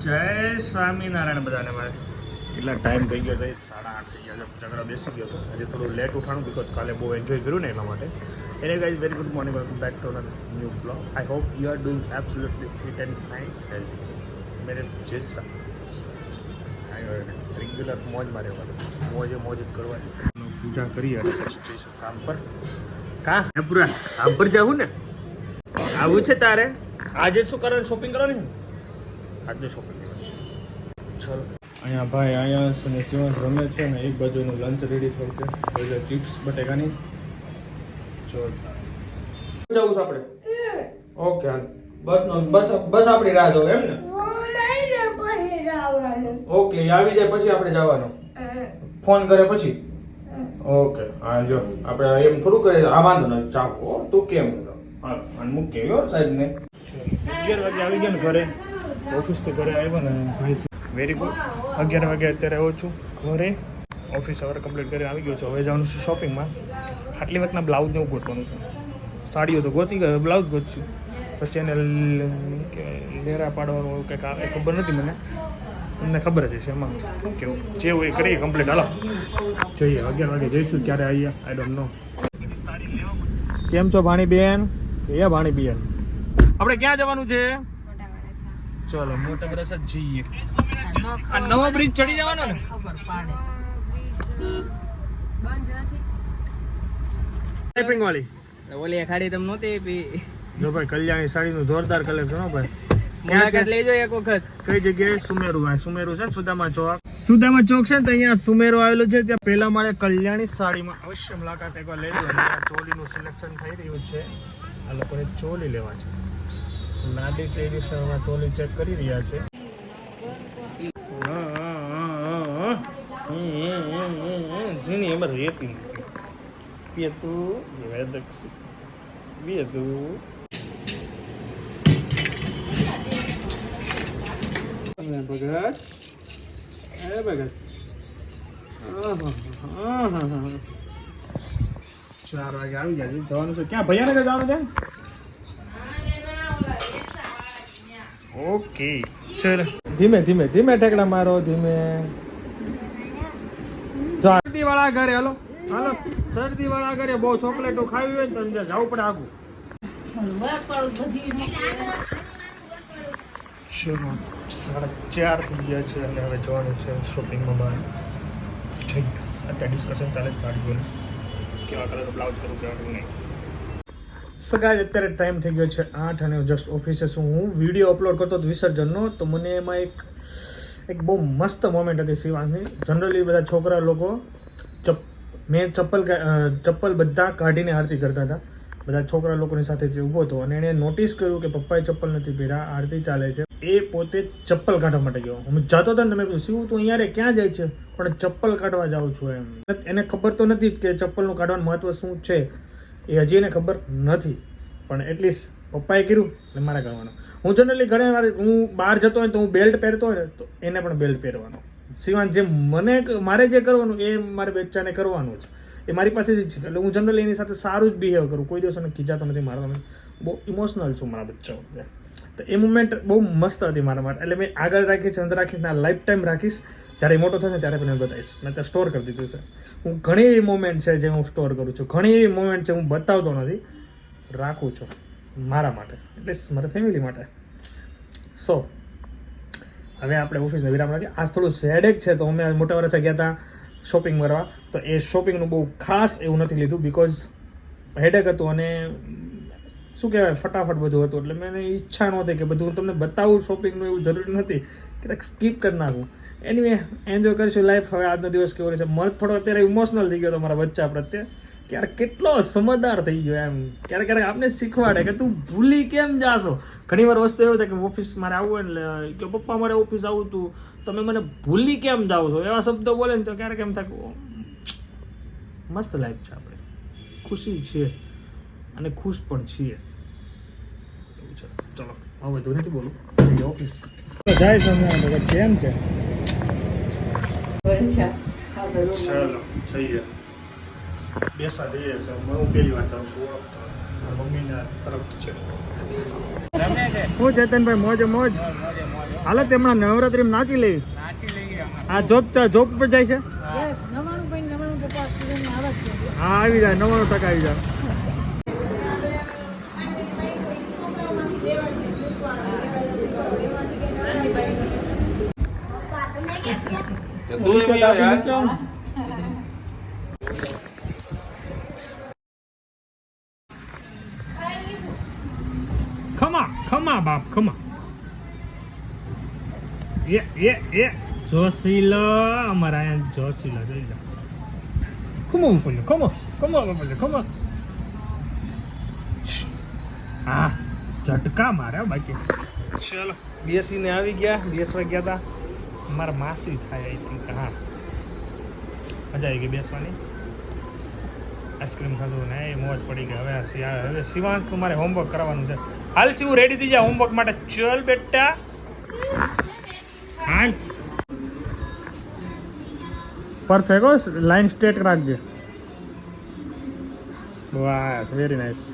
જય સ્વામિનારાયણ બધાને. મારે એટલા ટાઈમ થઈ ગયો છે, 8:30 થઈ ગયા છે. ઝઘડા બેસી ગયો હતો. આજે થોડું લેટ ઉઠાણું બિકોઝ કાલે બહુ એન્જોય કર્યું ને એટલા માટે. એને guys very good morning, welcome back to another new blog. I hope you are doing absolutely fit and fine healthy. મેરે જૈસા રેગ્યુલર મોજ મારે મોજ જ કરવાની. પૂજા કરી અને પછી જઈશું કામ પર. કાં પૂરા કામ પર જવું ને, આવું છે તારે. આજે શું કરવાનું? શોપિંગ કરવાની ને? આજે શોપિંગ કરવાની છે. ચલો અહીંયા ભાઈ અહીંયા અને શિવાંશ રમે છે ને એક બાજુનું લંચ રેડી થયું છે. એટલે ચિપ્સ બટેકાની જોરદાર. જવું છે આપણે? ઓકે હાલ બસ આપણી રાહ જોવે એમ ને? ઓકે આવી જાય પછી આપણે જવાનું. ફોન કરે પછી? ઓકે હા જો આપણે એમ થોડું કરે. આ વાંધો નથી, ચાપો તું કેમ હા મૂકી ગયો સાહેબ ને. 11 વાગે આવી ગયા ને ઘરે, ઓફિસથી ઘરે આવ્યો ને ભાઈ. Very good. 11 વાગે અત્યારે આવું છું ઘરે. ઓફિસ હવે કમ્પ્લીટ કરી આવી ગયો છું. હવે જવાનું છું શોપિંગમાં. આટલી વખતના બ્લાઉઝ ને એવું ગોતવાનું છે. સાડીઓ તો ગોતી ગયો, બ્લાઉઝ ગોતશું. પછી એને લેરા પાડવાનું કંઈક આવે ખબર નથી મને, તમને ખબર જ હશે એમાં શું કેવું. જેવું એ કરીએ કમ્પ્લીટ. હાલો જોઈએ 11 વાગે જઈશું. ક્યારે આવીએ આઈ ડોન્ટ નો. કેમ છો ભાણીબેન? એ ભાણીબેન આપણે ક્યાં જવાનું છે? ચલો મોટા બ્રસ જ જઈએ. આ નવો બ્રિજ ચડી જવાનો ને? ટાઈપિંગ વાળી ઓલી ખાડી તમ નહોતી પી. જો ભાઈ કલ્યાણી સાડીનું જોરદાર કલેક્શન હો ભાઈ. મુલાકાત લેજો એક વખત. કઈ જગ્યાએ? સુમેરુ. સુમેરુ છે ને સુદામા ચોક. સુદામા ચોક છે ને તો અહીંયા સુમેરુ આવેલું છે. ત્યાં પહેલા મારે કલ્યાણી સાડીમાં અવશ્ય મુલાકાત એકવાર લેજો. ચોલીનું સિલેક્શન થઈ રહ્યું છે. આ લોકોને ચોલી લેવા છે. નાડી ટ્રેડિશનલમાં ચોલી ચેક કરી રહ્યા છે. જીની એમાં રેતી નથી. પેતું વેદક્ષ બેદું ભગત. એ ભગત 4 વાગે આવી જાય. જવાનું છે ક્યાં? ભૈયાનગર જવાનું છે. ઓકે ચલો ધીમે ધીમે ઠેકડા મારો ધીમે. શરદી વાળા ઘરે હાલો હાલો. શરદી વાળા ઘરે બહુ ચોકલેટો ખાવી હોય ને તો જવું પડે આગું. ચલો 4:30 થઈ ગયા છે અને હવે જવાનું છે શોપિંગમાં બહાર. અત્યારે ડિસ્કશન ચાલે છે સાડી જોઈને કેવા કલરનો બ્લાઉઝ કરું કેવા નહીં. સગાઈ અત્યારે ટાઈમ થઈ ગયો છે 8 અને જસ્ટ ઓફિસે છું. હું વિડીયો અપલોડ કરતો હતો વિસર્જનનો, તો મને એમાં એક બહુ મસ્ત મોમેન્ટ હતી શિવાંશની. જનરલી બધા છોકરા લોકો મેં ચપ્પલ બધા કાઢીને આરતી કરતા હતા. બધા છોકરા લોકોની સાથે જે ઊભો હતો અને એણે નોટિસ કર્યું કે પપ્પાએ ચપ્પલ નથી પહેર્યા, આરતી ચાલે છે. એ પોતે ચપ્પલ કાઢવા માટે ગયો. હું જતો હતો ને તમે કહ્યું શિવ તું અહીંયા ક્યાં જાય છે? પણ ચપ્પલ કાઢવા જાઉં છું એમ. એને ખબર તો નથી કે ચપ્પલનું કાઢવાનું મહત્વ શું છે, એ હજી એને ખબર નથી. પણ એટલીસ્ટ પપ્પાએ કર્યું ને મારે કરવાનું. હું જનરલી ઘણી વાર હું બહાર જતો હોય તો હું બેલ્ટ પહેરતો હોય ને તો એને પણ બેલ્ટ પહેરવાનો. સિવાય જે મારે જે કરવાનું એ મારે બચ્ચાને કરવાનું છે. એ મારી પાસે જ છે. એટલે હું જનરલી એની સાથે સારું જ બિહેવ કરું. કોઈ દિવસ એને ખીજાતો નથી. મારા તમે બહુ ઇમોશનલ છું મારા બચ્ચાઓ. તો એ મુમેન્ટ બહુ મસ્ત હતી મારા માટે. એટલે મેં આગળ રાખી છે, અંદર રાખીશ ને લાઈફ ટાઈમ રાખીશ. જ્યારે મોટો થશે ત્યારે પણ બતાવીશ. મેં ત્યાં સ્ટોર કરી દીધું છે. હું ઘણી એવી મોમેન્ટ છે જે હું સ્ટોર કરું છું. ઘણી એવી મોમેન્ટ છે હું બતાવતો નથી, રાખું છું મારા માટે, એટલે મારા ફેમિલી માટે. સો હવે આપણે ઓફિસને વિરામ રાખીએ. આજ થોડું હેડેક છે તો અમે મોટા વર્ષે ગયા હતા શોપિંગ કરવા. તો એ શોપિંગનું બહુ ખાસ એવું નથી લીધું બિકોઝ હેડેક હતું અને શું કહેવાય ફટાફટ બધું હતું. એટલે મેં ઈચ્છા નહોતી કે બધું તમને બતાવું શોપિંગનું, એવું જરૂરી નથી કે સ્કીપ કરી નાખું. એનીવે એન્જોય કરીશું લાઈફ. હવે આજનો દિવસ કેવો રહેશે. મને થોડો અત્યારે ઇમોશનલ થઈ ગયો હતો મારા બચ્ચા પ્રત્યે કે યાર કેટલો સમજદાર થઈ ગયો એમ. ક્યારેક આપણે શીખવાડે કે તું ભૂલી કેમ જાશો. ઘણી વાર વસ્તુ એવું થાય કે ઓફિસ મારે આવવું એટલે કે પપ્પા મારે ઓફિસ આવું તું તમે મને ભૂલી કેમ જાઓ છો, એવા શબ્દો બોલે ને તો ક્યારેક એમ થાય મસ્ત લાઈફ છે. આપણે ખુશી છીએ અને ખુશ પણ છીએ એવું છે. ચલો હવે વધુ નથી બોલું. ઓફિસ જાય છે કેમ છે? ચલો થઈ ગયા. બેસવા જઈએ છીએ. હું પહેલી વાર જાઉં છું. મમ્મીના તરફ છે. હું ચેતનભાઈ મોજે મોજ હાલો તેમના નવરાત્રી નાચી લઈ આ જોબ પર જાય છે હા આવી જાય 99% આવી જાય ખમા બાપ ખમા એ જોશીલો અમારા અહીંયા જોશીલો જોઈ લો ખમો ખમો હા ઝટકા મારે બાકી ચલો બેસીને આવી ગયા બેસવા ગયા હતા મારા માસી થાય આઈ થિંક હા મજા આવી ગઈ બેસવાની આઈસ્ક્રીમ ખાધું ને એ મોજ પડી ગઈ હવે શિવાંત તું મારે હોમવર્ક કરવાનું છે હાલ શિવ રેડી થઈ જા હોમવર્ક માટે ચલ બેટા હાલ પરફેક્ટ લાઈન સ્ટ્રેટ રાખજે વાહ વેરી નાઇસ